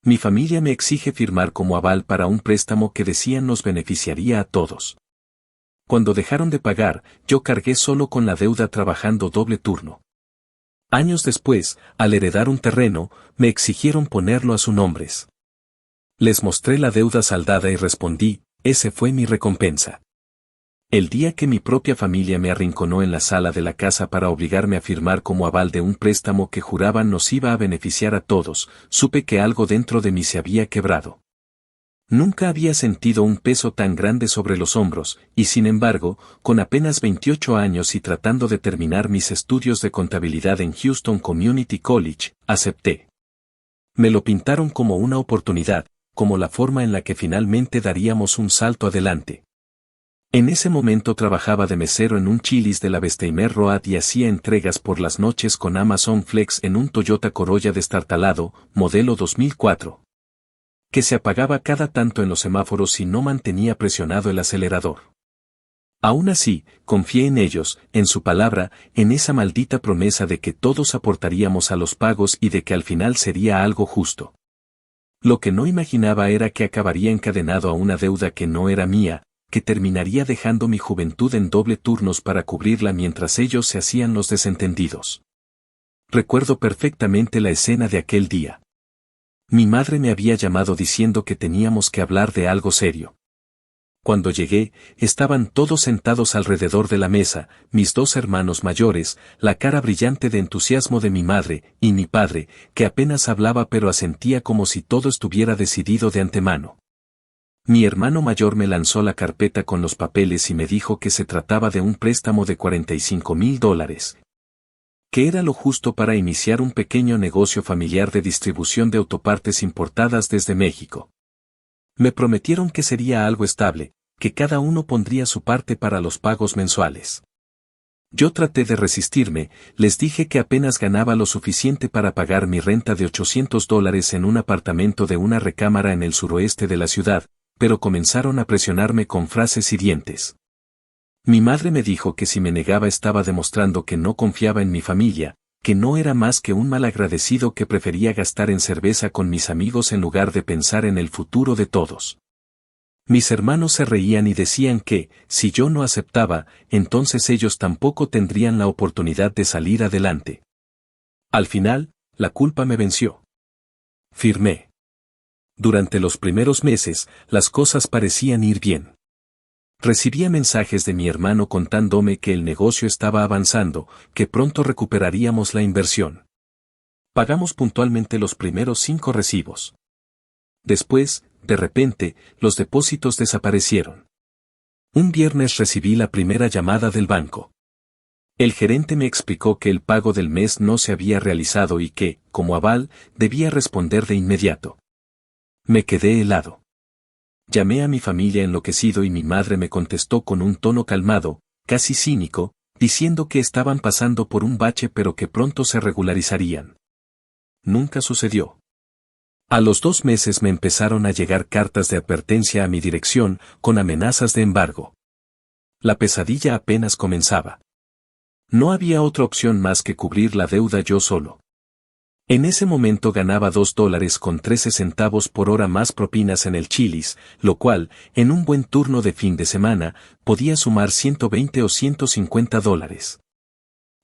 Mi familia me exige firmar como aval para un préstamo que decían nos beneficiaría a todos. Cuando dejaron de pagar, yo cargué solo con la deuda trabajando doble turno. Años después, al heredar un terreno, me exigieron ponerlo a su nombre. Les mostré la deuda saldada y respondí, ese fue mi recompensa. El día que mi propia familia me arrinconó en la sala de la casa para obligarme a firmar como aval de un préstamo que juraban nos iba a beneficiar a todos, supe que algo dentro de mí se había quebrado. Nunca había sentido un peso tan grande sobre los hombros, y sin embargo, con apenas 28 años y tratando de terminar mis estudios de contabilidad en Houston Community College, acepté. Me lo pintaron como una oportunidad, como la forma en la que finalmente daríamos un salto adelante. En ese momento trabajaba de mesero en un Chili's de la Bessemer Road y hacía entregas por las noches con Amazon Flex en un Toyota Corolla destartalado, modelo 2004. Que se apagaba cada tanto en los semáforos si no mantenía presionado el acelerador. Aún así, confié en ellos, en su palabra, en esa maldita promesa de que todos aportaríamos a los pagos y de que al final sería algo justo. Lo que no imaginaba era que acabaría encadenado a una deuda que no era mía, que terminaría dejando mi juventud en doble turnos para cubrirla mientras ellos se hacían los desentendidos. Recuerdo perfectamente la escena de aquel día. Mi madre me había llamado diciendo que teníamos que hablar de algo serio. Cuando llegué, estaban todos sentados alrededor de la mesa, mis dos hermanos mayores, la cara brillante de entusiasmo de mi madre, y mi padre, que apenas hablaba pero asentía como si todo estuviera decidido de antemano. Mi hermano mayor me lanzó la carpeta con los papeles y me dijo que se trataba de un préstamo de $45,000. Que era lo justo para iniciar un pequeño negocio familiar de distribución de autopartes importadas desde México. Me prometieron que sería algo estable, que cada uno pondría su parte para los pagos mensuales. Yo traté de resistirme, les dije que apenas ganaba lo suficiente para pagar mi renta de $800 en un apartamento de una recámara en el suroeste de la ciudad, pero comenzaron a presionarme con frases hirientes. Mi madre me dijo que si me negaba estaba demostrando que no confiaba en mi familia, que no era más que un malagradecido que prefería gastar en cerveza con mis amigos en lugar de pensar en el futuro de todos. Mis hermanos se reían y decían que, si yo no aceptaba, entonces ellos tampoco tendrían la oportunidad de salir adelante. Al final, la culpa me venció. Firmé. Durante los primeros meses, las cosas parecían ir bien. Recibía mensajes de mi hermano contándome que el negocio estaba avanzando, que pronto recuperaríamos la inversión. Pagamos puntualmente los primeros 5 recibos. Después, de repente, los depósitos desaparecieron. Un viernes recibí la primera llamada del banco. El gerente me explicó que el pago del mes no se había realizado y que, como aval, debía responder de inmediato. Me quedé helado. Llamé a mi familia enloquecido y mi madre me contestó con un tono calmado, casi cínico, diciendo que estaban pasando por un bache pero que pronto se regularizarían. Nunca sucedió. A los 2 meses me empezaron a llegar cartas de advertencia a mi dirección, con amenazas de embargo. La pesadilla apenas comenzaba. No había otra opción más que cubrir la deuda yo solo. En ese momento ganaba $2.13 por hora más propinas en el Chili's, lo cual, en un buen turno de fin de semana, podía sumar $120 o $150.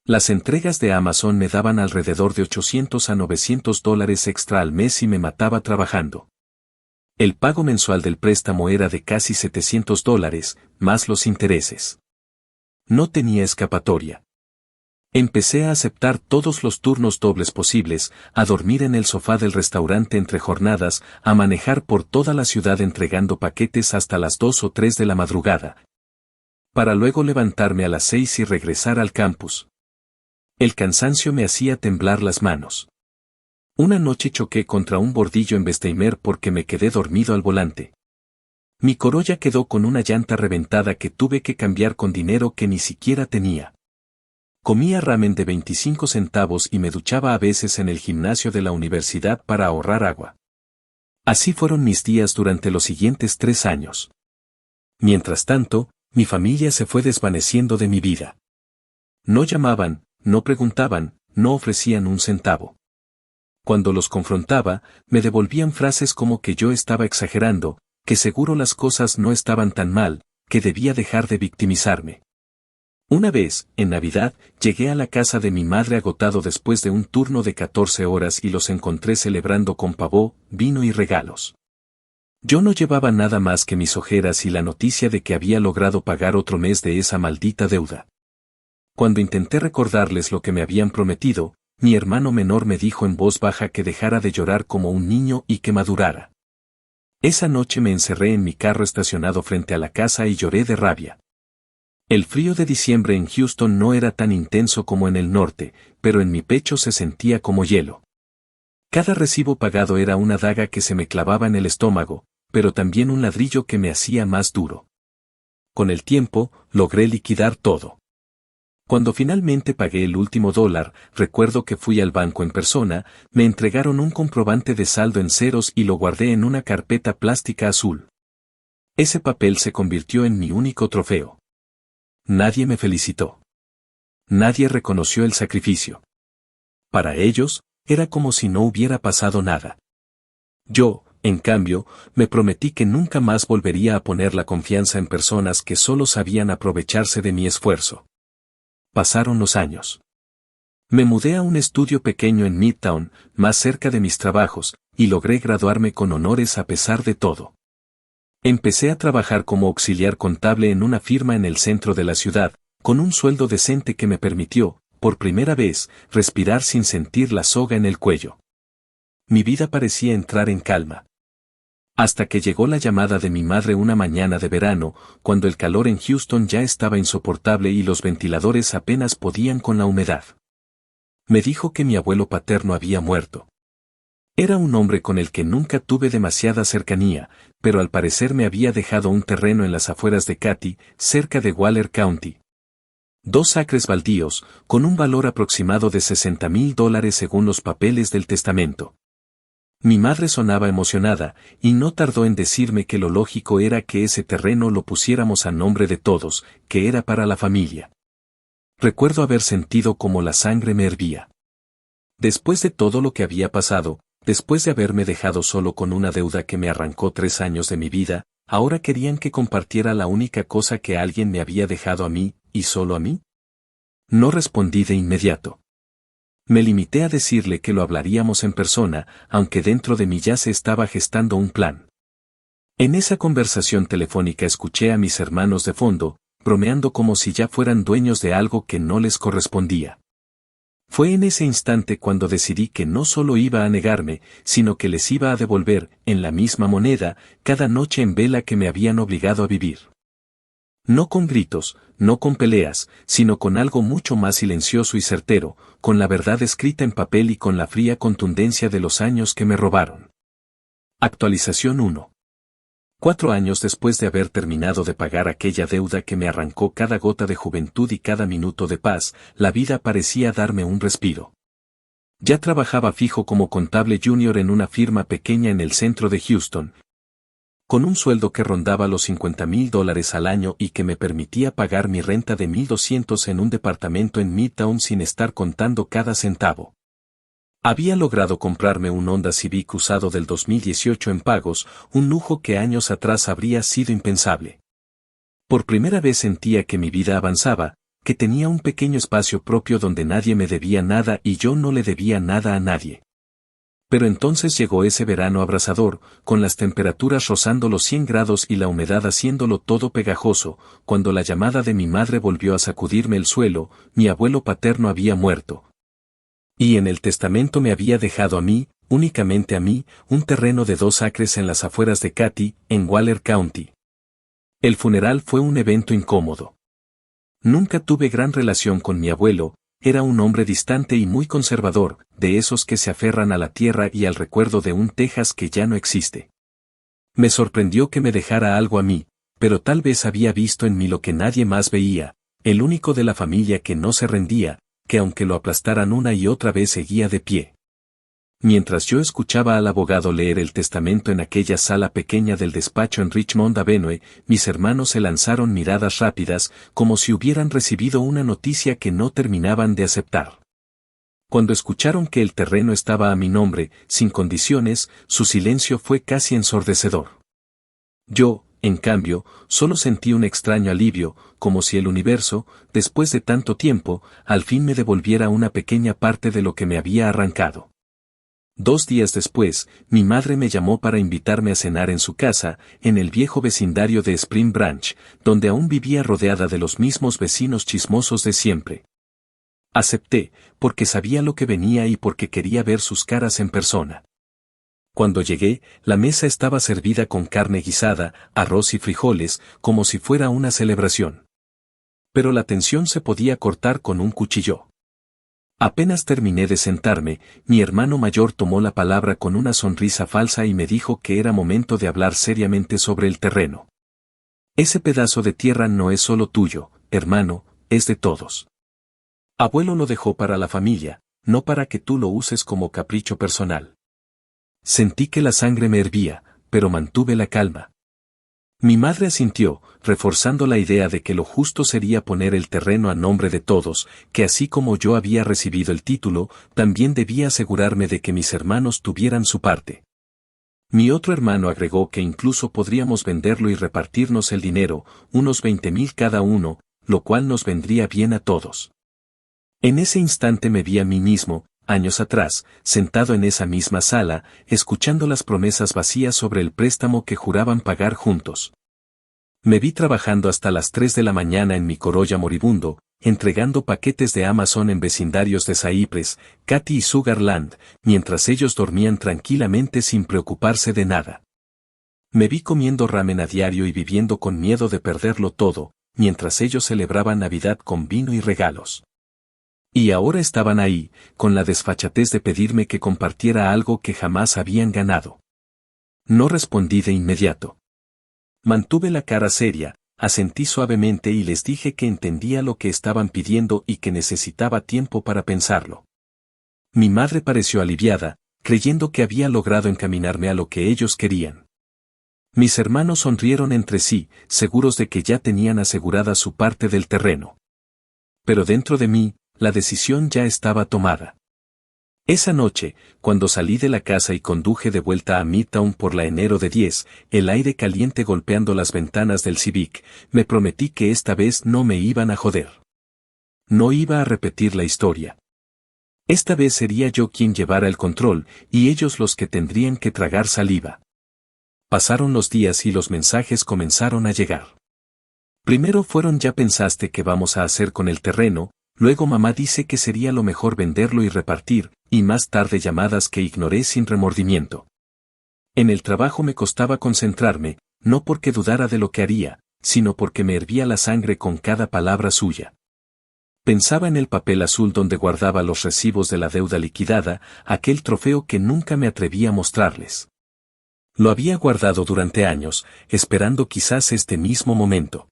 Las entregas de Amazon me daban alrededor de $800 a $900 extra al mes y me mataba trabajando. El pago mensual del préstamo era de casi $700, más los intereses. No tenía escapatoria. Empecé a aceptar todos los turnos dobles posibles, a dormir en el sofá del restaurante entre jornadas, a manejar por toda la ciudad entregando paquetes hasta las 2 o 3 de la madrugada. Para luego levantarme a las 6 y regresar al campus. El cansancio me hacía temblar las manos. Una noche choqué contra un bordillo en Bessemer porque me quedé dormido al volante. Mi Corolla quedó con una llanta reventada que tuve que cambiar con dinero que ni siquiera tenía. Comía ramen de 25 centavos y me duchaba a veces en el gimnasio de la universidad para ahorrar agua. Así fueron mis días durante los siguientes 3 años. Mientras tanto, mi familia se fue desvaneciendo de mi vida. No llamaban, no preguntaban, no ofrecían un centavo. Cuando los confrontaba, me devolvían frases como que yo estaba exagerando, que seguro las cosas no estaban tan mal, que debía dejar de victimizarme. Una vez, en Navidad, llegué a la casa de mi madre agotado después de un turno de 14 horas y los encontré celebrando con pavó, vino y regalos. Yo no llevaba nada más que mis ojeras y la noticia de que había logrado pagar otro mes de esa maldita deuda. Cuando intenté recordarles lo que me habían prometido, mi hermano menor me dijo en voz baja que dejara de llorar como un niño y que madurara. Esa noche me encerré en mi carro estacionado frente a la casa y lloré de rabia. El frío de diciembre en Houston no era tan intenso como en el norte, pero en mi pecho se sentía como hielo. Cada recibo pagado era una daga que se me clavaba en el estómago, pero también un ladrillo que me hacía más duro. Con el tiempo, logré liquidar todo. Cuando finalmente pagué el último dólar, recuerdo que fui al banco en persona, me entregaron un comprobante de saldo en ceros y lo guardé en una carpeta plástica azul. Ese papel se convirtió en mi único trofeo. Nadie me felicitó. Nadie reconoció el sacrificio. Para ellos, era como si no hubiera pasado nada. Yo, en cambio, me prometí que nunca más volvería a poner la confianza en personas que solo sabían aprovecharse de mi esfuerzo. Pasaron los años. Me mudé a un estudio pequeño en Midtown, más cerca de mis trabajos, y logré graduarme con honores a pesar de todo. Empecé a trabajar como auxiliar contable en una firma en el centro de la ciudad, con un sueldo decente que me permitió, por primera vez, respirar sin sentir la soga en el cuello. Mi vida parecía entrar en calma. Hasta que llegó la llamada de mi madre una mañana de verano, cuando el calor en Houston ya estaba insoportable y los ventiladores apenas podían con la humedad. Me dijo que mi abuelo paterno había muerto. Era un hombre con el que nunca tuve demasiada cercanía, pero al parecer me había dejado un terreno en las afueras de Katy, cerca de Waller County. 2 acres baldíos, con un valor aproximado de $60,000 según los papeles del testamento. Mi madre sonaba emocionada, y no tardó en decirme que lo lógico era que ese terreno lo pusiéramos a nombre de todos, que era para la familia. Recuerdo haber sentido como la sangre me hervía. Después de todo lo que había pasado, después de haberme dejado solo con una deuda que me arrancó 3 años de mi vida, ahora querían que compartiera la única cosa que alguien me había dejado a mí, y solo a mí. No respondí de inmediato. Me limité a decirle que lo hablaríamos en persona, aunque dentro de mí ya se estaba gestando un plan. En esa conversación telefónica escuché a mis hermanos de fondo, bromeando como si ya fueran dueños de algo que no les correspondía. Fue en ese instante cuando decidí que no solo iba a negarme, sino que les iba a devolver, en la misma moneda, cada noche en vela que me habían obligado a vivir. No con gritos, no con peleas, sino con algo mucho más silencioso y certero, con la verdad escrita en papel y con la fría contundencia de los años que me robaron. Actualización 1. 4 años después de haber terminado de pagar aquella deuda que me arrancó cada gota de juventud y cada minuto de paz, la vida parecía darme un respiro. Ya trabajaba fijo como contable junior en una firma pequeña en el centro de Houston, con un sueldo que rondaba los $50,000 al año y que me permitía pagar mi renta de $1,200 en un departamento en Midtown sin estar contando cada centavo. Había logrado comprarme un Honda Civic usado del 2018 en pagos, un lujo que años atrás habría sido impensable. Por primera vez sentía que mi vida avanzaba, que tenía un pequeño espacio propio donde nadie me debía nada y yo no le debía nada a nadie. Pero entonces llegó ese verano abrasador, con las temperaturas rozando los 100 grados y la humedad haciéndolo todo pegajoso, cuando la llamada de mi madre volvió a sacudirme el suelo, mi abuelo paterno había muerto. Y en el testamento me había dejado a mí, únicamente a mí, un terreno de 2 acres en las afueras de Katy, en Waller County. El funeral fue un evento incómodo. Nunca tuve gran relación con mi abuelo, era un hombre distante y muy conservador, de esos que se aferran a la tierra y al recuerdo de un Texas que ya no existe. Me sorprendió que me dejara algo a mí, pero tal vez había visto en mí lo que nadie más veía, el único de la familia que no se rendía, que aunque lo aplastaran una y otra vez seguía de pie. Mientras yo escuchaba al abogado leer el testamento en aquella sala pequeña del despacho en Richmond Avenue, mis hermanos se lanzaron miradas rápidas, como si hubieran recibido una noticia que no terminaban de aceptar. Cuando escucharon que el terreno estaba a mi nombre, sin condiciones, su silencio fue casi ensordecedor. Yo, en cambio, solo sentí un extraño alivio, como si el universo, después de tanto tiempo, al fin me devolviera una pequeña parte de lo que me había arrancado. 2 días después, mi madre me llamó para invitarme a cenar en su casa, en el viejo vecindario de Spring Branch, donde aún vivía rodeada de los mismos vecinos chismosos de siempre. Acepté, porque sabía lo que venía y porque quería ver sus caras en persona. Cuando llegué, la mesa estaba servida con carne guisada, arroz y frijoles, como si fuera una celebración. Pero la tensión se podía cortar con un cuchillo. Apenas terminé de sentarme, mi hermano mayor tomó la palabra con una sonrisa falsa y me dijo que era momento de hablar seriamente sobre el terreno. Ese pedazo de tierra no es solo tuyo, hermano, es de todos. Abuelo lo dejó para la familia, no para que tú lo uses como capricho personal. Sentí que la sangre me hervía, pero mantuve la calma. Mi madre asintió, reforzando la idea de que lo justo sería poner el terreno a nombre de todos, que así como yo había recibido el título, también debía asegurarme de que mis hermanos tuvieran su parte. Mi otro hermano agregó que incluso podríamos venderlo y repartirnos el dinero, unos 20,000 cada uno, lo cual nos vendría bien a todos. En ese instante me vi a mí mismo, años atrás, sentado en esa misma sala, escuchando las promesas vacías sobre el préstamo que juraban pagar juntos. Me vi trabajando hasta las 3 de la mañana en mi Corolla moribundo, entregando paquetes de Amazon en vecindarios de Cypress, Katy y Sugarland, mientras ellos dormían tranquilamente sin preocuparse de nada. Me vi comiendo ramen a diario y viviendo con miedo de perderlo todo, mientras ellos celebraban Navidad con vino y regalos. Y ahora estaban ahí, con la desfachatez de pedirme que compartiera algo que jamás habían ganado. No respondí de inmediato. Mantuve la cara seria, asentí suavemente y les dije que entendía lo que estaban pidiendo y que necesitaba tiempo para pensarlo. Mi madre pareció aliviada, creyendo que había logrado encaminarme a lo que ellos querían. Mis hermanos sonrieron entre sí, seguros de que ya tenían asegurada su parte del terreno. Pero dentro de mí, la decisión ya estaba tomada. Esa noche, cuando salí de la casa y conduje de vuelta a Midtown por la enero de 10, el aire caliente golpeando las ventanas del Civic, me prometí que esta vez no me iban a joder. No iba a repetir la historia. Esta vez sería yo quien llevara el control, y ellos los que tendrían que tragar saliva. Pasaron los días y los mensajes comenzaron a llegar. Primero fueron ¿ya pensaste qué vamos a hacer con el terreno? Luego mamá dice que sería lo mejor venderlo y repartir, y más tarde llamadas que ignoré sin remordimiento. En el trabajo me costaba concentrarme, no porque dudara de lo que haría, sino porque me hervía la sangre con cada palabra suya. Pensaba en el papel azul donde guardaba los recibos de la deuda liquidada, aquel trofeo que nunca me atreví a mostrarles. Lo había guardado durante años, esperando quizás este mismo momento.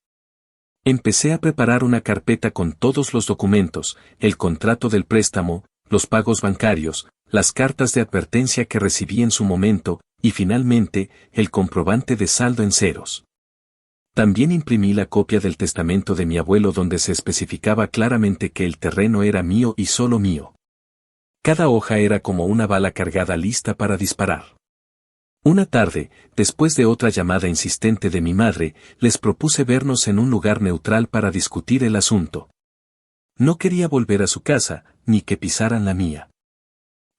Empecé a preparar una carpeta con todos los documentos, el contrato del préstamo, los pagos bancarios, las cartas de advertencia que recibí en su momento, y finalmente, el comprobante de saldo en ceros. También imprimí la copia del testamento de mi abuelo donde se especificaba claramente que el terreno era mío y solo mío. Cada hoja era como una bala cargada lista para disparar. Una tarde, después de otra llamada insistente de mi madre, les propuse vernos en un lugar neutral para discutir el asunto. No quería volver a su casa, ni que pisaran la mía.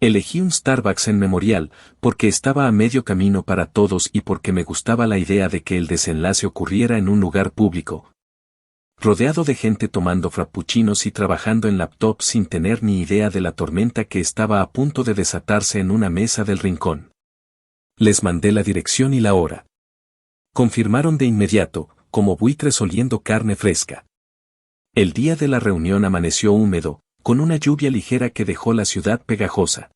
Elegí un Starbucks en Memorial, porque estaba a medio camino para todos y porque me gustaba la idea de que el desenlace ocurriera en un lugar público. Rodeado de gente tomando frappuccinos y trabajando en laptops sin tener ni idea de la tormenta que estaba a punto de desatarse en una mesa del rincón. Les mandé la dirección y la hora. Confirmaron de inmediato, como buitres oliendo carne fresca. El día de la reunión amaneció húmedo, con una lluvia ligera que dejó la ciudad pegajosa.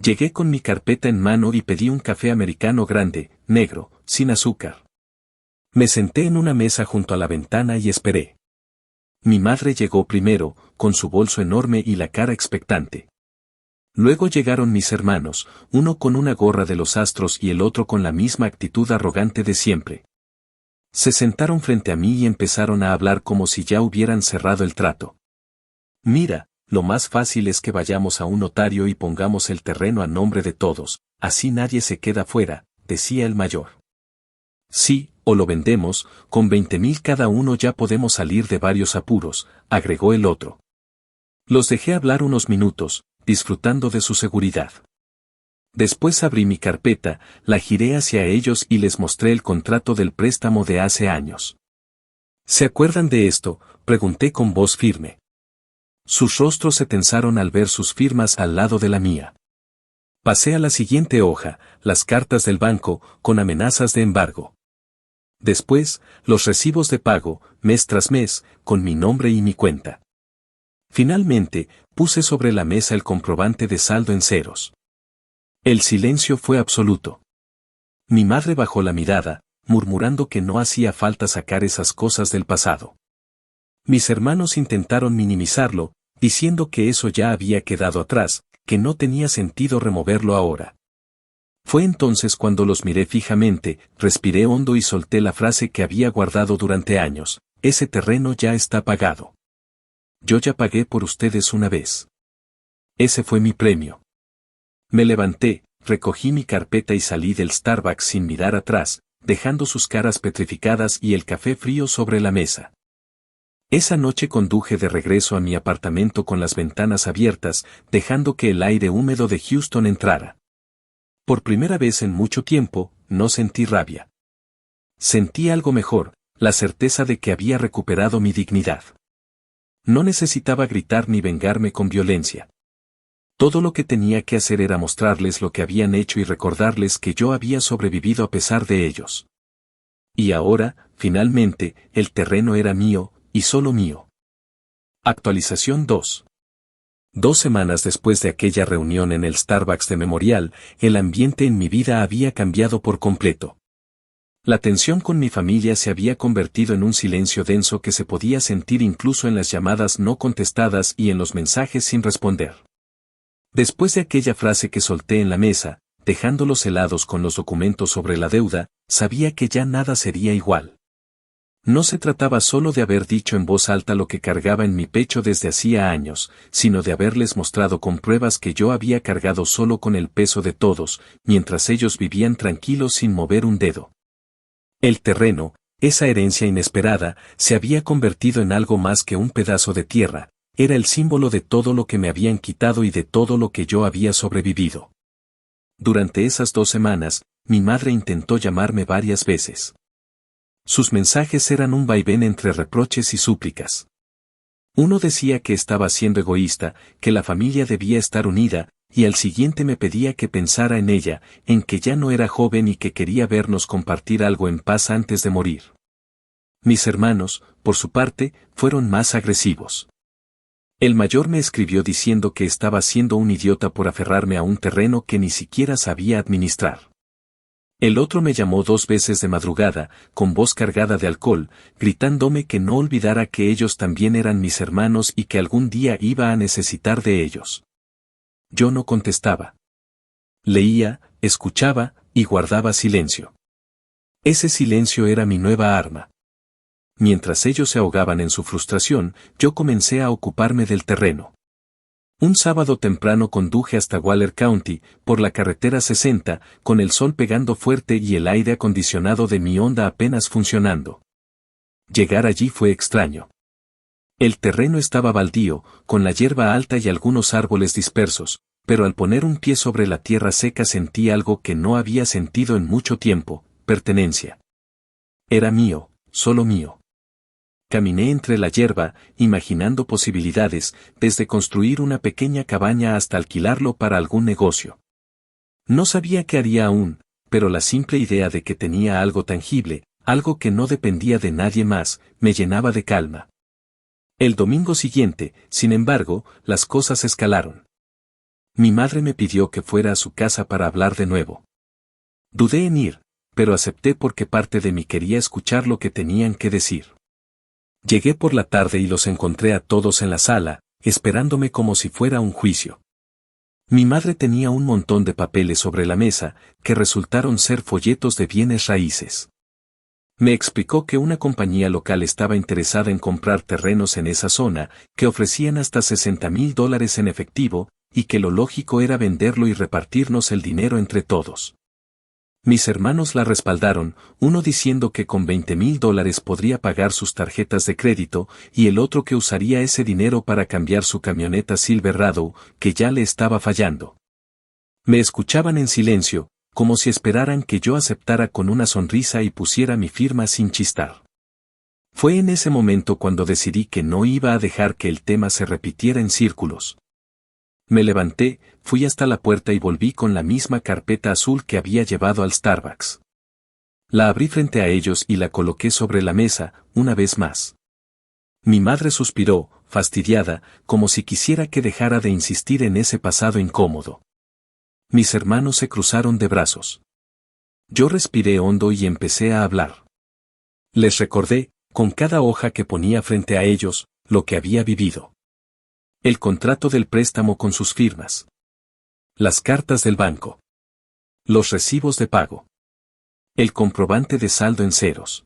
Llegué con mi carpeta en mano y pedí un café americano grande, negro, sin azúcar. Me senté en una mesa junto a la ventana y esperé. Mi madre llegó primero, con su bolso enorme y la cara expectante. Luego llegaron mis hermanos, uno con una gorra de los Astros y el otro con la misma actitud arrogante de siempre. Se sentaron frente a mí y empezaron a hablar como si ya hubieran cerrado el trato. Mira, lo más fácil es que vayamos a un notario y pongamos el terreno a nombre de todos, así nadie se queda fuera, decía el mayor. Sí, o lo vendemos, con 20.000 cada uno ya podemos salir de varios apuros, agregó el otro. Los dejé hablar unos minutos, disfrutando de su seguridad. Después abrí mi carpeta, la giré hacia ellos y les mostré el contrato del préstamo de hace años. ¿Se acuerdan de esto?, pregunté con voz firme. Sus rostros se tensaron al ver sus firmas al lado de la mía. Pasé a la siguiente hoja, las cartas del banco, con amenazas de embargo. Después, los recibos de pago, mes tras mes, con mi nombre y mi cuenta. Finalmente, puse sobre la mesa el comprobante de saldo en ceros. El silencio fue absoluto. Mi madre bajó la mirada, murmurando que no hacía falta sacar esas cosas del pasado. Mis hermanos intentaron minimizarlo, diciendo que eso ya había quedado atrás, que no tenía sentido removerlo ahora. Fue entonces cuando los miré fijamente, respiré hondo y solté la frase que había guardado durante años: ese terreno ya está pagado. Yo ya pagué por ustedes una vez. Ese fue mi premio. Me levanté, recogí mi carpeta y salí del Starbucks sin mirar atrás, dejando sus caras petrificadas y el café frío sobre la mesa. Esa noche conduje de regreso a mi apartamento con las ventanas abiertas, dejando que el aire húmedo de Houston entrara. Por primera vez en mucho tiempo, no sentí rabia. Sentí algo mejor, la certeza de que había recuperado mi dignidad. No necesitaba gritar ni vengarme con violencia. Todo lo que tenía que hacer era mostrarles lo que habían hecho y recordarles que yo había sobrevivido a pesar de ellos. Y ahora, finalmente, el terreno era mío, y solo mío. Actualización 2. 2 semanas después de aquella reunión en el Starbucks de Memorial, el ambiente en mi vida había cambiado por completo. La tensión con mi familia se había convertido en un silencio denso que se podía sentir incluso en las llamadas no contestadas y en los mensajes sin responder. Después de aquella frase que solté en la mesa, dejándolos helados con los documentos sobre la deuda, sabía que ya nada sería igual. No se trataba solo de haber dicho en voz alta lo que cargaba en mi pecho desde hacía años, sino de haberles mostrado con pruebas que yo había cargado solo con el peso de todos, mientras ellos vivían tranquilos sin mover un dedo. El terreno, esa herencia inesperada, se había convertido en algo más que un pedazo de tierra, era el símbolo de todo lo que me habían quitado y de todo lo que yo había sobrevivido. Durante esas 2 semanas, mi madre intentó llamarme varias veces. Sus mensajes eran un vaivén entre reproches y súplicas. Uno decía que estaba siendo egoísta, que la familia debía estar unida, y al siguiente me pedía que pensara en ella, en que ya no era joven y que quería vernos compartir algo en paz antes de morir. Mis hermanos, por su parte, fueron más agresivos. El mayor me escribió diciendo que estaba siendo un idiota por aferrarme a un terreno que ni siquiera sabía administrar. El otro me llamó 2 veces de madrugada, con voz cargada de alcohol, gritándome que no olvidara que ellos también eran mis hermanos y que algún día iba a necesitar de ellos. Yo no contestaba. Leía, escuchaba, y guardaba silencio. Ese silencio era mi nueva arma. Mientras ellos se ahogaban en su frustración, yo comencé a ocuparme del terreno. Un sábado temprano conduje hasta Waller County, por la carretera 60, con el sol pegando fuerte y el aire acondicionado de mi Honda apenas funcionando. Llegar allí fue extraño. El terreno estaba baldío, con la hierba alta y algunos árboles dispersos, pero al poner un pie sobre la tierra seca sentí algo que no había sentido en mucho tiempo: pertenencia. Era mío, solo mío. Caminé entre la hierba, imaginando posibilidades, desde construir una pequeña cabaña hasta alquilarlo para algún negocio. No sabía qué haría aún, pero la simple idea de que tenía algo tangible, algo que no dependía de nadie más, me llenaba de calma. El domingo siguiente, sin embargo, las cosas escalaron. Mi madre me pidió que fuera a su casa para hablar de nuevo. Dudé en ir, pero acepté porque parte de mí quería escuchar lo que tenían que decir. Llegué por la tarde y los encontré a todos en la sala, esperándome como si fuera un juicio. Mi madre tenía un montón de papeles sobre la mesa, que resultaron ser folletos de bienes raíces. Me explicó que una compañía local estaba interesada en comprar terrenos en esa zona, que ofrecían hasta $60,000 en efectivo, y que lo lógico era venderlo y repartirnos el dinero entre todos. Mis hermanos la respaldaron, uno diciendo que con $20,000 podría pagar sus tarjetas de crédito, y el otro que usaría ese dinero para cambiar su camioneta Silverado, que ya le estaba fallando. Me escuchaban en silencio, como si esperaran que yo aceptara con una sonrisa y pusiera mi firma sin chistar. Fue en ese momento cuando decidí que no iba a dejar que el tema se repitiera en círculos. Me levanté, fui hasta la puerta y volví con la misma carpeta azul que había llevado al Starbucks. La abrí frente a ellos y la coloqué sobre la mesa, una vez más. Mi madre suspiró, fastidiada, como si quisiera que dejara de insistir en ese pasado incómodo. Mis hermanos se cruzaron de brazos. Yo respiré hondo y empecé a hablar. Les recordé, con cada hoja que ponía frente a ellos, lo que había vivido. El contrato del préstamo con sus firmas. Las cartas del banco. Los recibos de pago. El comprobante de saldo en ceros.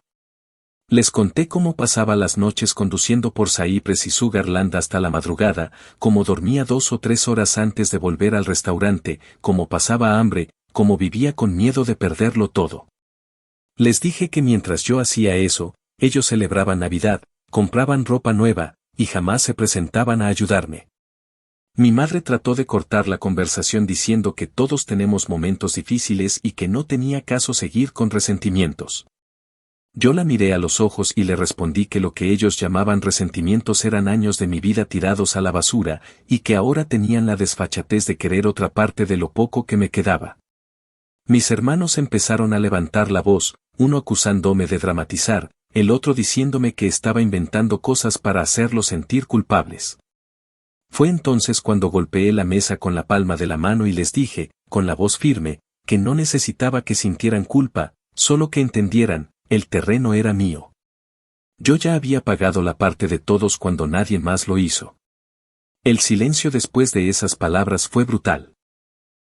Les conté cómo pasaba las noches conduciendo por Cypress y Sugarland hasta la madrugada, cómo dormía 2 o 3 horas antes de volver al restaurante, cómo pasaba hambre, cómo vivía con miedo de perderlo todo. Les dije que mientras yo hacía eso, ellos celebraban Navidad, compraban ropa nueva, y jamás se presentaban a ayudarme. Mi madre trató de cortar la conversación diciendo que todos tenemos momentos difíciles y que no tenía caso seguir con resentimientos. Yo la miré a los ojos y le respondí que lo que ellos llamaban resentimientos eran años de mi vida tirados a la basura, y que ahora tenían la desfachatez de querer otra parte de lo poco que me quedaba. Mis hermanos empezaron a levantar la voz, uno acusándome de dramatizar, el otro diciéndome que estaba inventando cosas para hacerlos sentir culpables. Fue entonces cuando golpeé la mesa con la palma de la mano y les dije, con la voz firme, que no necesitaba que sintieran culpa, solo que entendieran, el terreno era mío. Yo ya había pagado la parte de todos cuando nadie más lo hizo. El silencio después de esas palabras fue brutal.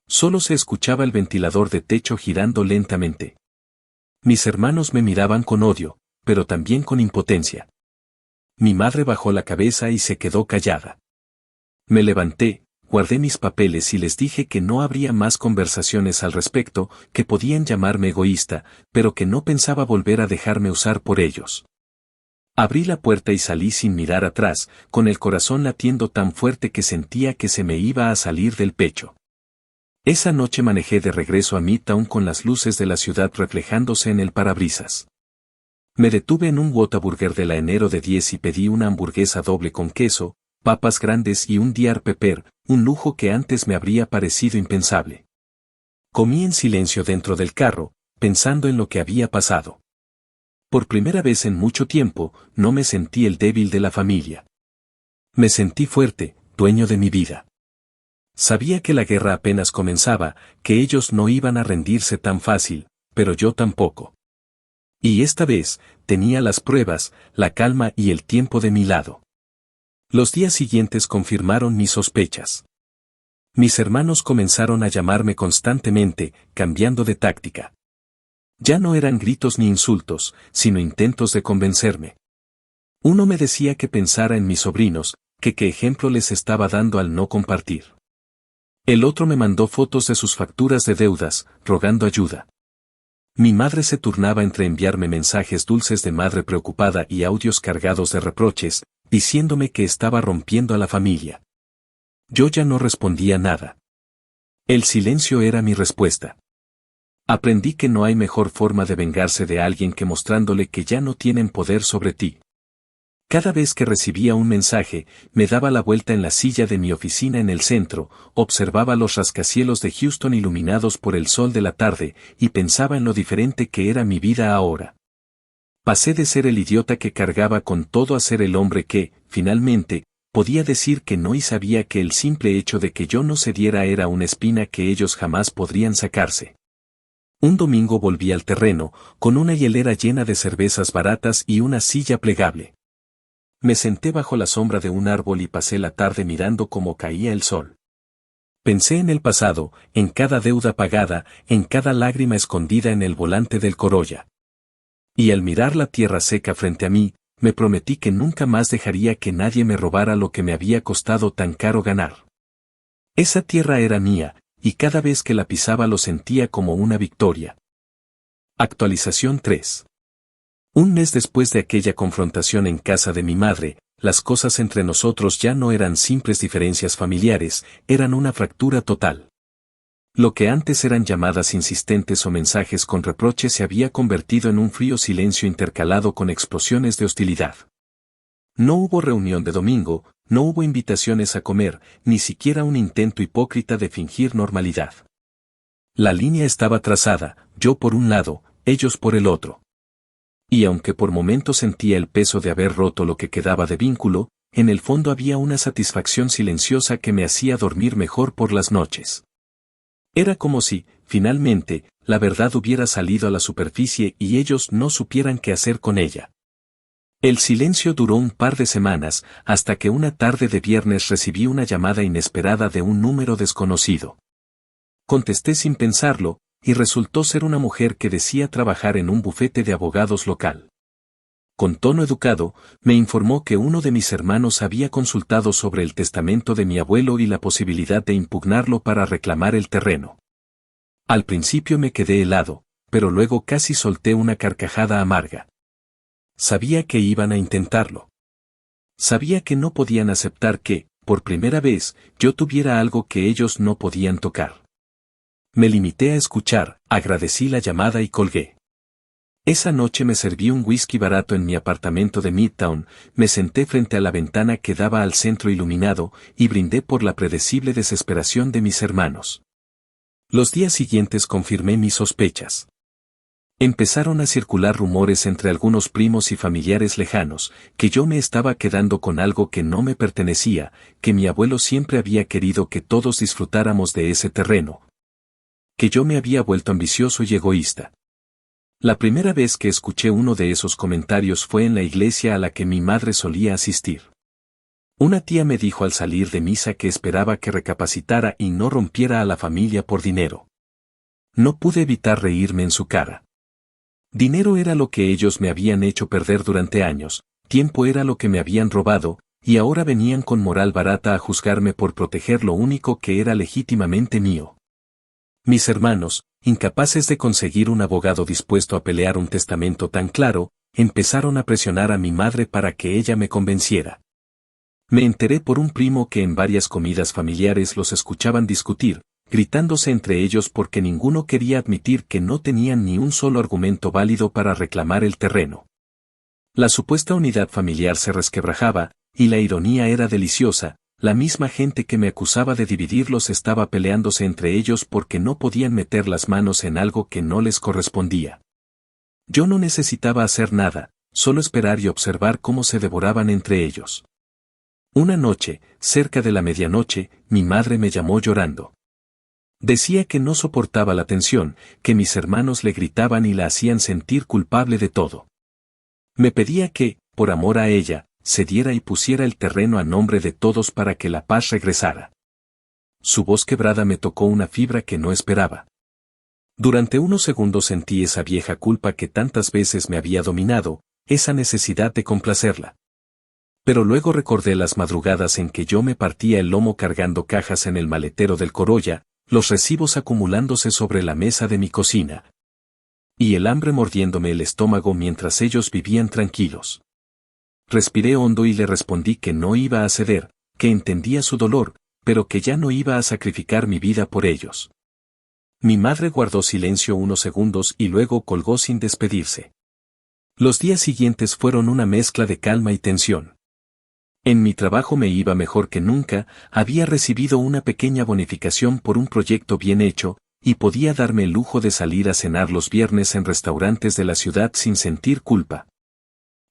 Solo se escuchaba el ventilador de techo girando lentamente. Mis hermanos me miraban con odio, pero también con impotencia. Mi madre bajó la cabeza y se quedó callada. Me levanté, guardé mis papeles y les dije que no habría más conversaciones al respecto, que podían llamarme egoísta, pero que no pensaba volver a dejarme usar por ellos. Abrí la puerta y salí sin mirar atrás, con el corazón latiendo tan fuerte que sentía que se me iba a salir del pecho. Esa noche manejé de regreso a Midtown con las luces de la ciudad reflejándose en el parabrisas. Me detuve en un Whataburger de la enero de 10 y pedí una hamburguesa doble con queso, papas grandes y un Dr. Pepper, un lujo que antes me habría parecido impensable. Comí en silencio dentro del carro, pensando en lo que había pasado. Por primera vez en mucho tiempo, no me sentí el débil de la familia. Me sentí fuerte, dueño de mi vida. Sabía que la guerra apenas comenzaba, que ellos no iban a rendirse tan fácil, pero yo tampoco. Y esta vez, tenía las pruebas, la calma y el tiempo de mi lado. Los días siguientes confirmaron mis sospechas. Mis hermanos comenzaron a llamarme constantemente, cambiando de táctica. Ya no eran gritos ni insultos, sino intentos de convencerme. Uno me decía que pensara en mis sobrinos, que qué ejemplo les estaba dando al no compartir. El otro me mandó fotos de sus facturas de deudas, rogando ayuda. Mi madre se turnaba entre enviarme mensajes dulces de madre preocupada y audios cargados de reproches, diciéndome que estaba rompiendo a la familia. Yo ya no respondía nada. El silencio era mi respuesta. Aprendí que no hay mejor forma de vengarse de alguien que mostrándole que ya no tienen poder sobre ti. Cada vez que recibía un mensaje, me daba la vuelta en la silla de mi oficina en el centro, observaba los rascacielos de Houston iluminados por el sol de la tarde, y pensaba en lo diferente que era mi vida ahora. Pasé de ser el idiota que cargaba con todo a ser el hombre que, finalmente, podía decir que no y sabía que el simple hecho de que yo no cediera era una espina que ellos jamás podrían sacarse. Un domingo volví al terreno, con una hielera llena de cervezas baratas y una silla plegable. Me senté bajo la sombra de un árbol y pasé la tarde mirando cómo caía el sol. Pensé en el pasado, en cada deuda pagada, en cada lágrima escondida en el volante del Corolla. Y al mirar la tierra seca frente a mí, me prometí que nunca más dejaría que nadie me robara lo que me había costado tan caro ganar. Esa tierra era mía, y cada vez que la pisaba lo sentía como una victoria. Actualización 3. Un mes después de aquella confrontación en casa de mi madre, las cosas entre nosotros ya no eran simples diferencias familiares, eran una fractura total. Lo que antes eran llamadas insistentes o mensajes con reproche se había convertido en un frío silencio intercalado con explosiones de hostilidad. No hubo reunión de domingo, no hubo invitaciones a comer, ni siquiera un intento hipócrita de fingir normalidad. La línea estaba trazada, yo por un lado, ellos por el otro. Y aunque por momentos sentía el peso de haber roto lo que quedaba de vínculo, en el fondo había una satisfacción silenciosa que me hacía dormir mejor por las noches. Era como si, finalmente, la verdad hubiera salido a la superficie y ellos no supieran qué hacer con ella. El silencio duró un par de semanas, hasta que una tarde de viernes recibí una llamada inesperada de un número desconocido. Contesté sin pensarlo, y resultó ser una mujer que decía trabajar en un bufete de abogados local. Con tono educado, me informó que uno de mis hermanos había consultado sobre el testamento de mi abuelo y la posibilidad de impugnarlo para reclamar el terreno. Al principio me quedé helado, pero luego casi solté una carcajada amarga. Sabía que iban a intentarlo. Sabía que no podían aceptar que, por primera vez, yo tuviera algo que ellos no podían tocar. Me limité a escuchar, agradecí la llamada y colgué. Esa noche me serví un whisky barato en mi apartamento de Midtown, me senté frente a la ventana que daba al centro iluminado y brindé por la predecible desesperación de mis hermanos. Los días siguientes confirmé mis sospechas. Empezaron a circular rumores entre algunos primos y familiares lejanos, que yo me estaba quedando con algo que no me pertenecía, que mi abuelo siempre había querido que todos disfrutáramos de ese terreno, que yo me había vuelto ambicioso y egoísta. La primera vez que escuché uno de esos comentarios fue en la iglesia a la que mi madre solía asistir. Una tía me dijo al salir de misa que esperaba que recapacitara y no rompiera a la familia por dinero. No pude evitar reírme en su cara. Dinero era lo que ellos me habían hecho perder durante años, tiempo era lo que me habían robado, y ahora venían con moral barata a juzgarme por proteger lo único que era legítimamente mío. Mis hermanos, incapaces de conseguir un abogado dispuesto a pelear un testamento tan claro, empezaron a presionar a mi madre para que ella me convenciera. Me enteré por un primo que en varias comidas familiares los escuchaban discutir, gritándose entre ellos porque ninguno quería admitir que no tenían ni un solo argumento válido para reclamar el terreno. La supuesta unidad familiar se resquebrajaba, y la ironía era deliciosa. La misma gente que me acusaba de dividirlos estaba peleándose entre ellos porque no podían meter las manos en algo que no les correspondía. Yo no necesitaba hacer nada, solo esperar y observar cómo se devoraban entre ellos. Una noche, cerca de la medianoche, mi madre me llamó llorando. Decía que no soportaba la tensión, que mis hermanos le gritaban y la hacían sentir culpable de todo. Me pedía que, por amor a ella, cediera y pusiera el terreno a nombre de todos para que la paz regresara. Su voz quebrada me tocó una fibra que no esperaba. Durante unos segundos sentí esa vieja culpa que tantas veces me había dominado, esa necesidad de complacerla. Pero luego recordé las madrugadas en que yo me partía el lomo cargando cajas en el maletero del Corolla, los recibos acumulándose sobre la mesa de mi cocina, y el hambre mordiéndome el estómago mientras ellos vivían tranquilos. Respiré hondo y le respondí que no iba a ceder, que entendía su dolor, pero que ya no iba a sacrificar mi vida por ellos. Mi madre guardó silencio unos segundos y luego colgó sin despedirse. Los días siguientes fueron una mezcla de calma y tensión. En mi trabajo me iba mejor que nunca, había recibido una pequeña bonificación por un proyecto bien hecho, y podía darme el lujo de salir a cenar los viernes en restaurantes de la ciudad sin sentir culpa.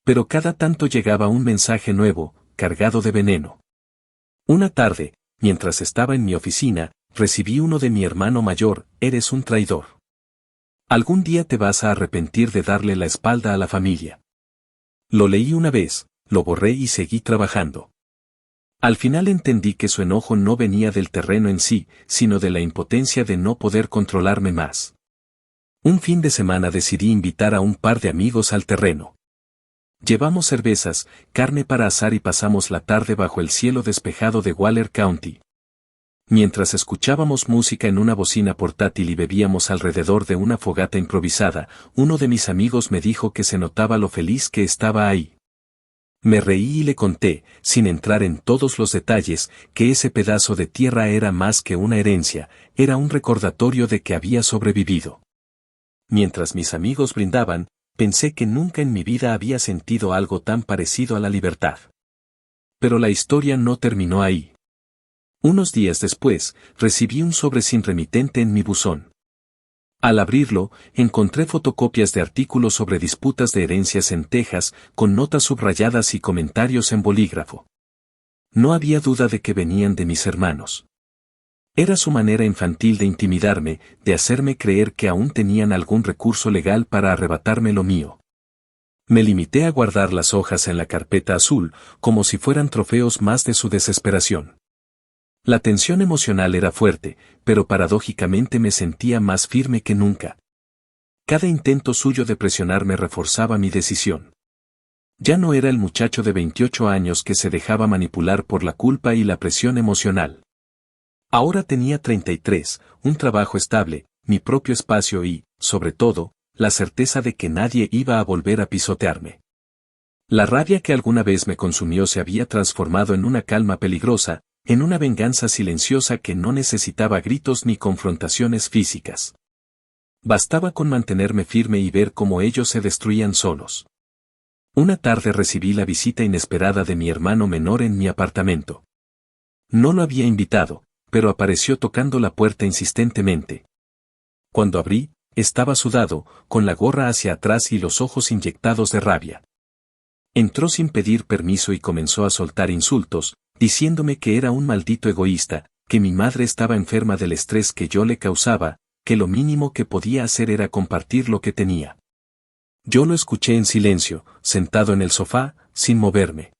Pero cada tanto llegaba un mensaje nuevo, cargado de veneno. Una tarde, mientras estaba en mi oficina, recibí uno de mi hermano mayor: eres un traidor. Algún día te vas a arrepentir de darle la espalda a la familia. Lo leí una vez, lo borré y seguí trabajando. Al final entendí que su enojo no venía del terreno en sí, sino de la impotencia de no poder controlarme más. Un fin de semana decidí invitar a un par de amigos al terreno. Llevamos cervezas, carne para asar y pasamos la tarde bajo el cielo despejado de Waller County. Mientras escuchábamos música en una bocina portátil y bebíamos alrededor de una fogata improvisada, uno de mis amigos me dijo que se notaba lo feliz que estaba ahí. Me reí y le conté, sin entrar en todos los detalles, que ese pedazo de tierra era más que una herencia, era un recordatorio de que había sobrevivido. Mientras mis amigos brindaban, pensé que nunca en mi vida había sentido algo tan parecido a la libertad. Pero la historia no terminó ahí. Unos días después, recibí un sobre sin remitente en mi buzón. Al abrirlo, encontré fotocopias de artículos sobre disputas de herencias en Texas, con notas subrayadas y comentarios en bolígrafo. No había duda de que venían de mis hermanos. Era su manera infantil de intimidarme, de hacerme creer que aún tenían algún recurso legal para arrebatarme lo mío. Me limité a guardar las hojas en la carpeta azul, como si fueran trofeos más de su desesperación. La tensión emocional era fuerte, pero paradójicamente me sentía más firme que nunca. Cada intento suyo de presionarme reforzaba mi decisión. Ya no era el muchacho de 28 años que se dejaba manipular por la culpa y la presión emocional. Ahora tenía 33, un trabajo estable, mi propio espacio y, sobre todo, la certeza de que nadie iba a volver a pisotearme. La rabia que alguna vez me consumió se había transformado en una calma peligrosa, en una venganza silenciosa que no necesitaba gritos ni confrontaciones físicas. Bastaba con mantenerme firme y ver cómo ellos se destruían solos. Una tarde recibí la visita inesperada de mi hermano menor en mi apartamento. No lo había invitado, pero apareció tocando la puerta insistentemente. Cuando abrí, estaba sudado, con la gorra hacia atrás y los ojos inyectados de rabia. Entró sin pedir permiso y comenzó a soltar insultos, diciéndome que era un maldito egoísta, que mi madre estaba enferma del estrés que yo le causaba, que lo mínimo que podía hacer era compartir lo que tenía. Yo lo escuché en silencio, sentado en el sofá, sin moverme.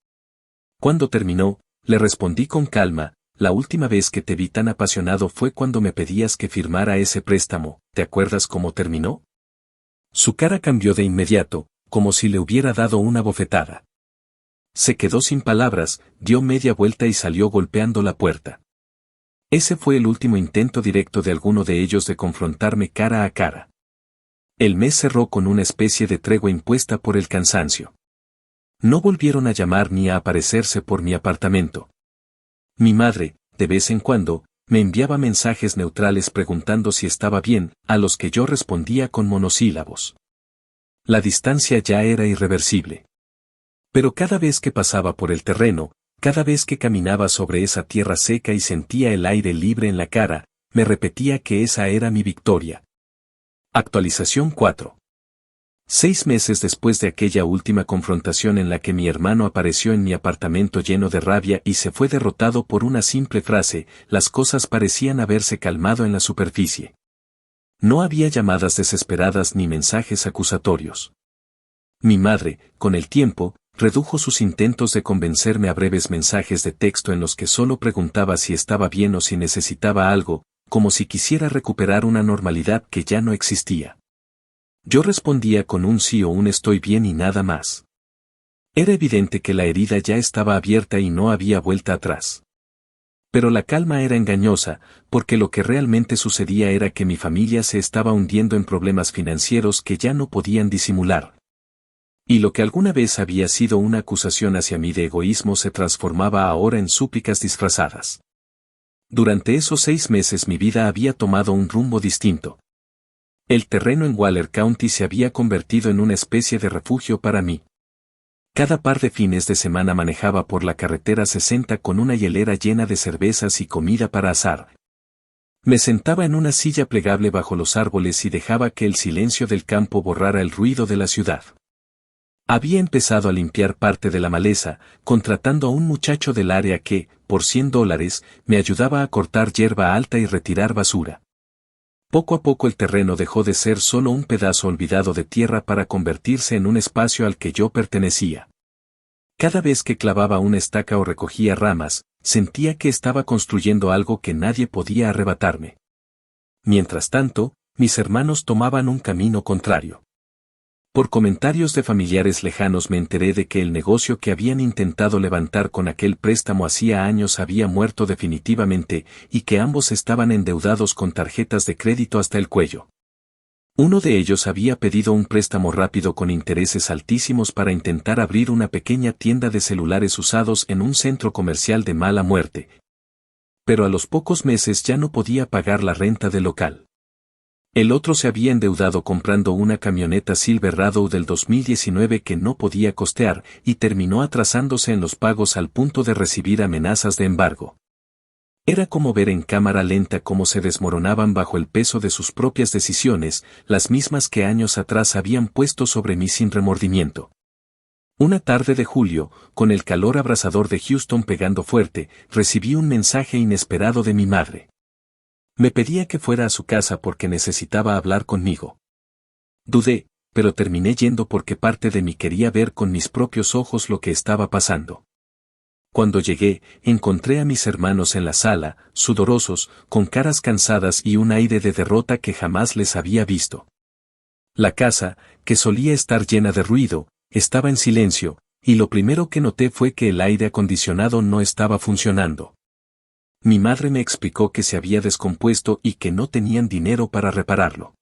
Cuando terminó, le respondí con calma: la última vez que te vi tan apasionado fue cuando me pedías que firmara ese préstamo, ¿te acuerdas cómo terminó? Su cara cambió de inmediato, como si le hubiera dado una bofetada. Se quedó sin palabras, dio media vuelta y salió golpeando la puerta. Ese fue el último intento directo de alguno de ellos de confrontarme cara a cara. El mes cerró con una especie de tregua impuesta por el cansancio. No volvieron a llamar ni a aparecerse por mi apartamento. Mi madre, de vez en cuando, me enviaba mensajes neutrales preguntando si estaba bien, a los que yo respondía con monosílabos. La distancia ya era irreversible. Pero cada vez que pasaba por el terreno, cada vez que caminaba sobre esa tierra seca y sentía el aire libre en la cara, me repetía que esa era mi victoria. Actualización 4. 6 meses después de aquella última confrontación en la que mi hermano apareció en mi apartamento lleno de rabia y se fue derrotado por una simple frase, las cosas parecían haberse calmado en la superficie. No había llamadas desesperadas ni mensajes acusatorios. Mi madre, con el tiempo, redujo sus intentos de convencerme a breves mensajes de texto en los que solo preguntaba si estaba bien o si necesitaba algo, como si quisiera recuperar una normalidad que ya no existía. Yo respondía con un sí o un estoy bien y nada más. Era evidente que la herida ya estaba abierta y no había vuelta atrás. Pero la calma era engañosa, porque lo que realmente sucedía era que mi familia se estaba hundiendo en problemas financieros que ya no podían disimular. Y lo que alguna vez había sido una acusación hacia mí de egoísmo se transformaba ahora en súplicas disfrazadas. Durante esos 6 meses mi vida había tomado un rumbo distinto. El terreno en Waller County se había convertido en una especie de refugio para mí. Cada par de fines de semana manejaba por la carretera 60 con una hielera llena de cervezas y comida para asar. Me sentaba en una silla plegable bajo los árboles y dejaba que el silencio del campo borrara el ruido de la ciudad. Había empezado a limpiar parte de la maleza, contratando a un muchacho del área que, por $100, me ayudaba a cortar hierba alta y retirar basura. Poco a poco el terreno dejó de ser solo un pedazo olvidado de tierra para convertirse en un espacio al que yo pertenecía. Cada vez que clavaba una estaca o recogía ramas, sentía que estaba construyendo algo que nadie podía arrebatarme. Mientras tanto, mis hermanos tomaban un camino contrario. Por comentarios de familiares lejanos me enteré de que el negocio que habían intentado levantar con aquel préstamo hacía años había muerto definitivamente y que ambos estaban endeudados con tarjetas de crédito hasta el cuello. Uno de ellos había pedido un préstamo rápido con intereses altísimos para intentar abrir una pequeña tienda de celulares usados en un centro comercial de mala muerte. Pero a los pocos meses ya no podía pagar la renta del local. El otro se había endeudado comprando una camioneta Silverado del 2019 que no podía costear y terminó atrasándose en los pagos al punto de recibir amenazas de embargo. Era como ver en cámara lenta cómo se desmoronaban bajo el peso de sus propias decisiones, las mismas que años atrás habían puesto sobre mí sin remordimiento. Una tarde de julio, con el calor abrasador de Houston pegando fuerte, recibí un mensaje inesperado de mi madre. Me pedía que fuera a su casa porque necesitaba hablar conmigo. Dudé, pero terminé yendo porque parte de mí quería ver con mis propios ojos lo que estaba pasando. Cuando llegué, encontré a mis hermanos en la sala, sudorosos, con caras cansadas y un aire de derrota que jamás les había visto. La casa, que solía estar llena de ruido, estaba en silencio, y lo primero que noté fue que el aire acondicionado no estaba funcionando. Mi madre me explicó que se había descompuesto y que no tenían dinero para repararlo.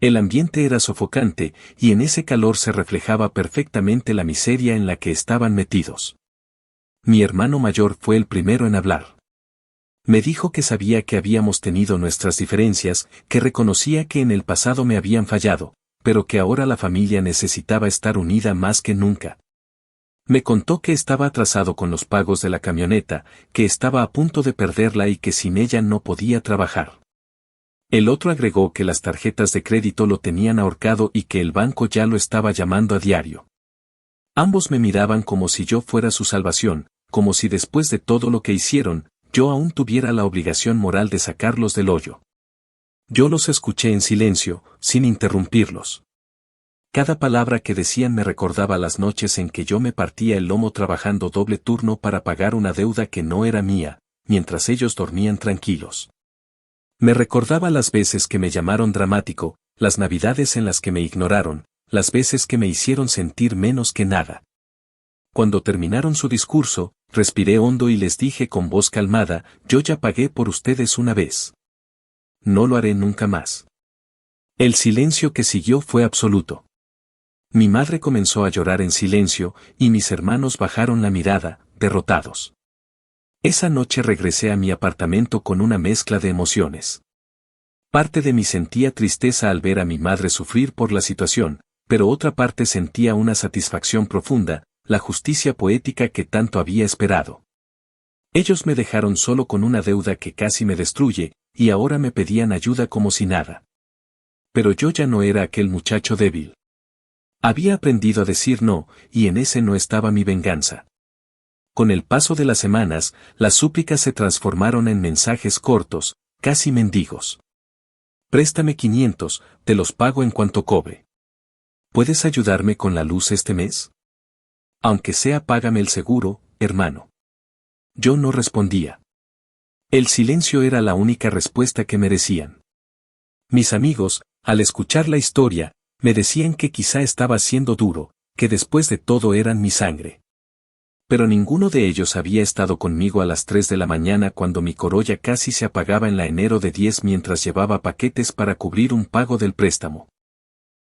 El ambiente era sofocante, y en ese calor se reflejaba perfectamente la miseria en la que estaban metidos. Mi hermano mayor fue el primero en hablar. Me dijo que sabía que habíamos tenido nuestras diferencias, que reconocía que en el pasado me habían fallado, pero que ahora la familia necesitaba estar unida más que nunca. Me contó que estaba atrasado con los pagos de la camioneta, que estaba a punto de perderla y que sin ella no podía trabajar. El otro agregó que las tarjetas de crédito lo tenían ahorcado y que el banco ya lo estaba llamando a diario. Ambos me miraban como si yo fuera su salvación, como si después de todo lo que hicieron, yo aún tuviera la obligación moral de sacarlos del hoyo. Yo los escuché en silencio, sin interrumpirlos. Cada palabra que decían me recordaba las noches en que yo me partía el lomo trabajando doble turno para pagar una deuda que no era mía, mientras ellos dormían tranquilos. Me recordaba las veces que me llamaron dramático, las navidades en las que me ignoraron, las veces que me hicieron sentir menos que nada. Cuando terminaron su discurso, respiré hondo y les dije con voz calmada, yo ya pagué por ustedes una vez. No lo haré nunca más. El silencio que siguió fue absoluto. Mi madre comenzó a llorar en silencio, y mis hermanos bajaron la mirada, derrotados. Esa noche regresé a mi apartamento con una mezcla de emociones. Parte de mí sentía tristeza al ver a mi madre sufrir por la situación, pero otra parte sentía una satisfacción profunda, la justicia poética que tanto había esperado. Ellos me dejaron solo con una deuda que casi me destruye, y ahora me pedían ayuda como si nada. Pero yo ya no era aquel muchacho débil. Había aprendido a decir no, y en ese no estaba mi venganza. Con el paso de las semanas, las súplicas se transformaron en mensajes cortos, casi mendigos. Préstame 500, te los pago en cuanto cobre. ¿Puedes ayudarme con la luz este mes? Aunque sea págame el seguro, hermano. Yo no respondía. El silencio era la única respuesta que merecían. Mis amigos, al escuchar la historia, me decían que quizá estaba siendo duro, que después de todo eran mi sangre. Pero ninguno de ellos había estado conmigo a las 3 de la mañana cuando mi Corolla casi se apagaba en la enero de 10 mientras llevaba paquetes para cubrir un pago del préstamo.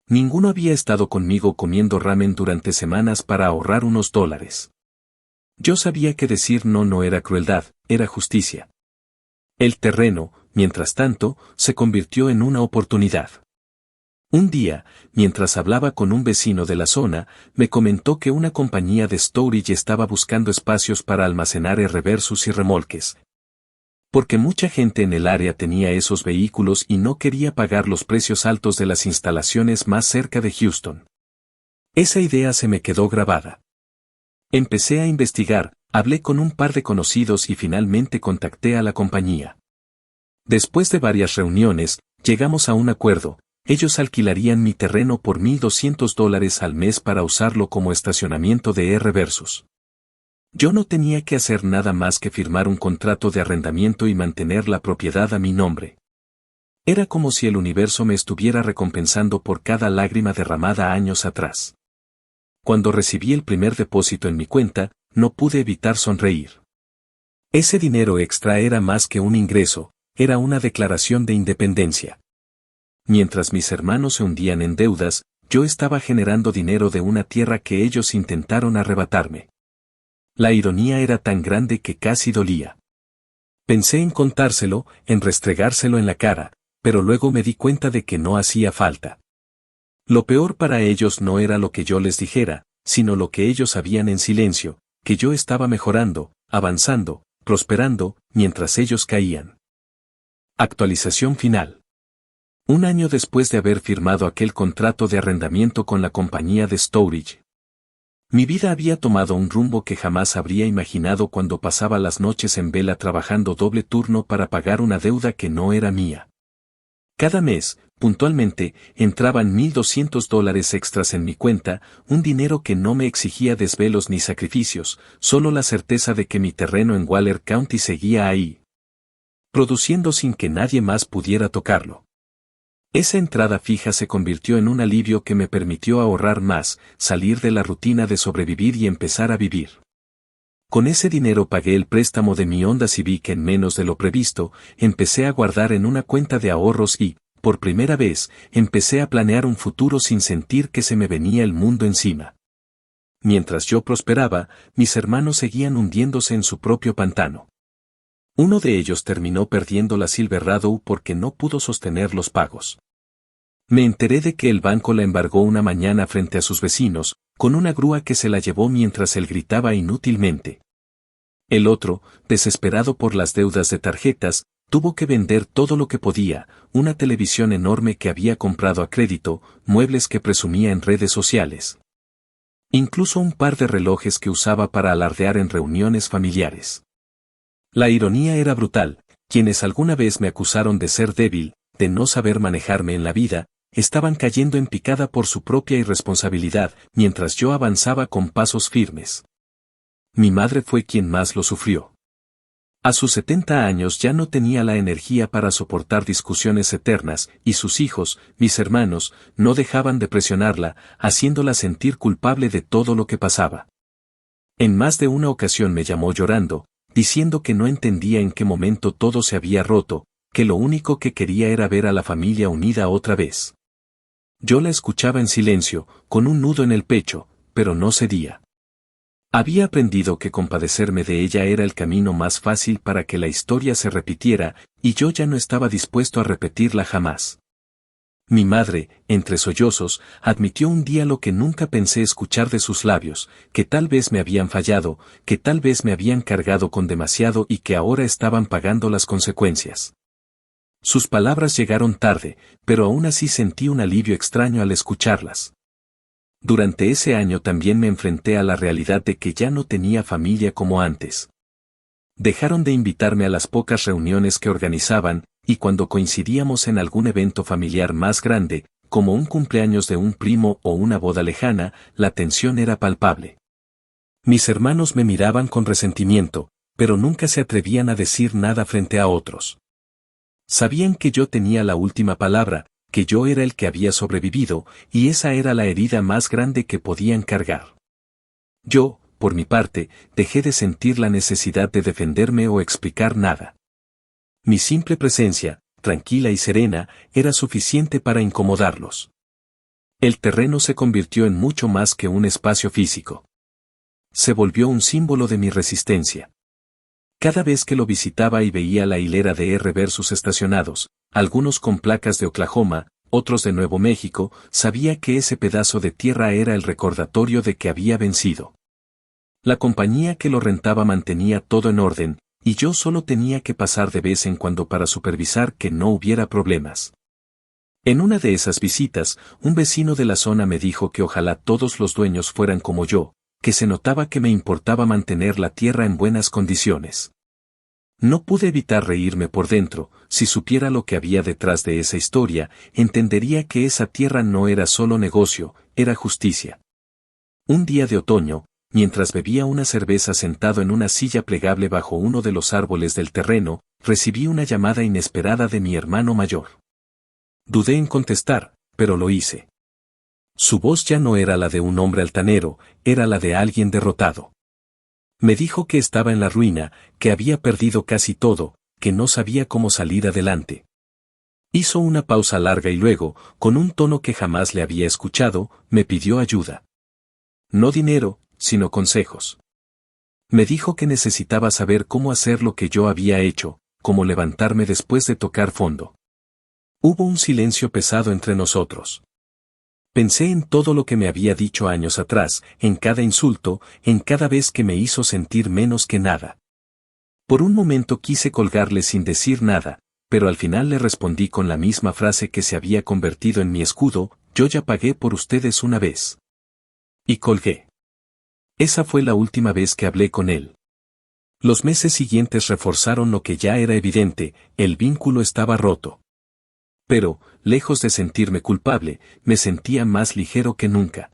Ninguno había estado conmigo comiendo ramen durante semanas para ahorrar unos dólares. Yo sabía que decir no no era crueldad, era justicia. El terreno, mientras tanto, se convirtió en una oportunidad. Un día, mientras hablaba con un vecino de la zona, me comentó que una compañía de storage estaba buscando espacios para almacenar reversos y remolques. Porque mucha gente en el área tenía esos vehículos y no quería pagar los precios altos de las instalaciones más cerca de Houston. Esa idea se me quedó grabada. Empecé a investigar, hablé con un par de conocidos y finalmente contacté a la compañía. Después de varias reuniones, llegamos a un acuerdo. Ellos alquilarían mi terreno por $1,200 al mes para usarlo como estacionamiento de reversos. Yo no tenía que hacer nada más que firmar un contrato de arrendamiento y mantener la propiedad a mi nombre. Era como si el universo me estuviera recompensando por cada lágrima derramada años atrás. Cuando recibí el primer depósito en mi cuenta, no pude evitar sonreír. Ese dinero extra era más que un ingreso, era una declaración de independencia. Mientras mis hermanos se hundían en deudas, yo estaba generando dinero de una tierra que ellos intentaron arrebatarme. La ironía era tan grande que casi dolía. Pensé en contárselo, en restregárselo en la cara, pero luego me di cuenta de que no hacía falta. Lo peor para ellos no era lo que yo les dijera, sino lo que ellos sabían en silencio, que yo estaba mejorando, avanzando, prosperando, mientras ellos caían. Actualización final. Un año después de haber firmado aquel contrato de arrendamiento con la compañía de storage, mi vida había tomado un rumbo que jamás habría imaginado cuando pasaba las noches en vela trabajando doble turno para pagar una deuda que no era mía. Cada mes, puntualmente, entraban $1,200 extras en mi cuenta, un dinero que no me exigía desvelos ni sacrificios, solo la certeza de que mi terreno en Waller County seguía ahí, produciendo sin que nadie más pudiera tocarlo. Esa entrada fija se convirtió en un alivio que me permitió ahorrar más, salir de la rutina de sobrevivir y empezar a vivir. Con ese dinero pagué el préstamo de mi Honda Civic en menos de lo previsto, empecé a guardar en una cuenta de ahorros y, por primera vez, empecé a planear un futuro sin sentir que se me venía el mundo encima. Mientras yo prosperaba, mis hermanos seguían hundiéndose en su propio pantano. Uno de ellos terminó perdiendo la Silverado porque no pudo sostener los pagos. Me enteré de que el banco la embargó una mañana frente a sus vecinos, con una grúa que se la llevó mientras él gritaba inútilmente. El otro, desesperado por las deudas de tarjetas, tuvo que vender todo lo que podía, una televisión enorme que había comprado a crédito, muebles que presumía en redes sociales. Incluso un par de relojes que usaba para alardear en reuniones familiares. La ironía era brutal, quienes alguna vez me acusaron de ser débil, de no saber manejarme en la vida, estaban cayendo en picada por su propia irresponsabilidad, mientras yo avanzaba con pasos firmes. Mi madre fue quien más lo sufrió. A sus 70 años ya no tenía la energía para soportar discusiones eternas, y sus hijos, mis hermanos, no dejaban de presionarla, haciéndola sentir culpable de todo lo que pasaba. En más de una ocasión me llamó llorando, diciendo que no entendía en qué momento todo se había roto, que lo único que quería era ver a la familia unida otra vez. Yo la escuchaba en silencio, con un nudo en el pecho, pero no cedía. Había aprendido que compadecerme de ella era el camino más fácil para que la historia se repitiera, y yo ya no estaba dispuesto a repetirla jamás. Mi madre, entre sollozos, admitió un día lo que nunca pensé escuchar de sus labios, que tal vez me habían fallado, que tal vez me habían cargado con demasiado y que ahora estaban pagando las consecuencias. Sus palabras llegaron tarde, pero aún así sentí un alivio extraño al escucharlas. Durante ese año también me enfrenté a la realidad de que ya no tenía familia como antes. Dejaron de invitarme a las pocas reuniones que organizaban, y cuando coincidíamos en algún evento familiar más grande, como un cumpleaños de un primo o una boda lejana, la tensión era palpable. Mis hermanos me miraban con resentimiento, pero nunca se atrevían a decir nada frente a otros. Sabían que yo tenía la última palabra, que yo era el que había sobrevivido, y esa era la herida más grande que podían cargar. Yo, por mi parte, dejé de sentir la necesidad de defenderme o explicar nada. Mi simple presencia, tranquila y serena, era suficiente para incomodarlos. El terreno se convirtió en mucho más que un espacio físico. Se volvió un símbolo de mi resistencia. Cada vez que lo visitaba y veía la hilera de R versus estacionados, algunos con placas de Oklahoma, otros de Nuevo México, sabía que ese pedazo de tierra era el recordatorio de que había vencido. La compañía que lo rentaba mantenía todo en orden, y yo solo tenía que pasar de vez en cuando para supervisar que no hubiera problemas. En una de esas visitas, un vecino de la zona me dijo que ojalá todos los dueños fueran como yo, que se notaba que me importaba mantener la tierra en buenas condiciones. No pude evitar reírme por dentro, si supiera lo que había detrás de esa historia, entendería que esa tierra no era solo negocio, era justicia. Un día de otoño, mientras bebía una cerveza sentado en una silla plegable bajo uno de los árboles del terreno, recibí una llamada inesperada de mi hermano mayor. Dudé en contestar, pero lo hice. Su voz ya no era la de un hombre altanero, era la de alguien derrotado. Me dijo que estaba en la ruina, que había perdido casi todo, que no sabía cómo salir adelante. Hizo una pausa larga y luego, con un tono que jamás le había escuchado, me pidió ayuda. No dinero, sino consejos. Me dijo que necesitaba saber cómo hacer lo que yo había hecho, cómo levantarme después de tocar fondo. Hubo un silencio pesado entre nosotros. Pensé en todo lo que me había dicho años atrás, en cada insulto, en cada vez que me hizo sentir menos que nada. Por un momento quise colgarle sin decir nada, pero al final le respondí con la misma frase que se había convertido en mi escudo: yo ya pagué por ustedes una vez. Y colgué. Esa fue la última vez que hablé con él. Los meses siguientes reforzaron lo que ya era evidente: el vínculo estaba roto. Pero, lejos de sentirme culpable, me sentía más ligero que nunca.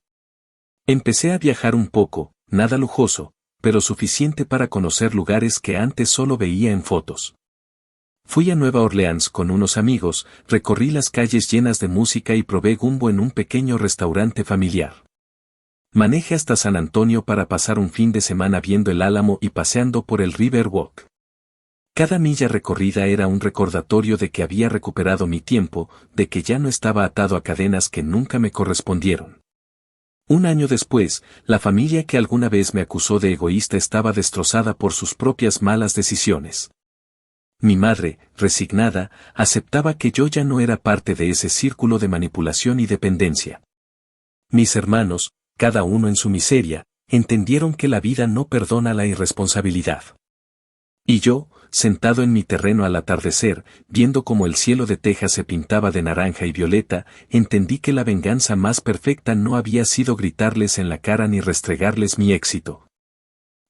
Empecé a viajar un poco, nada lujoso, pero suficiente para conocer lugares que antes solo veía en fotos. Fui a Nueva Orleans con unos amigos, recorrí las calles llenas de música y probé gumbo en un pequeño restaurante familiar. Manejé hasta San Antonio para pasar un fin de semana viendo el Álamo y paseando por el Riverwalk. Cada milla recorrida era un recordatorio de que había recuperado mi tiempo, de que ya no estaba atado a cadenas que nunca me correspondieron. Un año después, la familia que alguna vez me acusó de egoísta estaba destrozada por sus propias malas decisiones. Mi madre, resignada, aceptaba que yo ya no era parte de ese círculo de manipulación y dependencia. Mis hermanos, cada uno en su miseria, entendieron que la vida no perdona la irresponsabilidad. Y yo, sentado en mi terreno al atardecer, viendo cómo el cielo de Texas se pintaba de naranja y violeta, entendí que la venganza más perfecta no había sido gritarles en la cara ni restregarles mi éxito,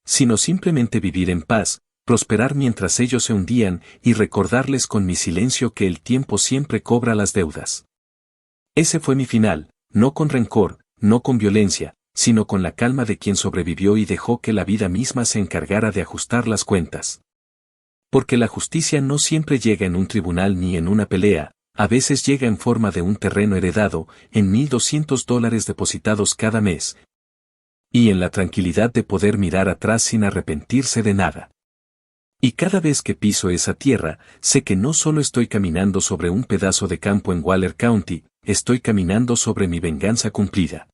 sino simplemente vivir en paz, prosperar mientras ellos se hundían y recordarles con mi silencio que el tiempo siempre cobra las deudas. Ese fue mi final, no con rencor, no con violencia, sino con la calma de quien sobrevivió y dejó que la vida misma se encargara de ajustar las cuentas. Porque la justicia no siempre llega en un tribunal ni en una pelea, a veces llega en forma de un terreno heredado, en $1,200 depositados cada mes, y en la tranquilidad de poder mirar atrás sin arrepentirse de nada. Y cada vez que piso esa tierra, sé que no solo estoy caminando sobre un pedazo de campo en Waller County, estoy caminando sobre mi venganza cumplida.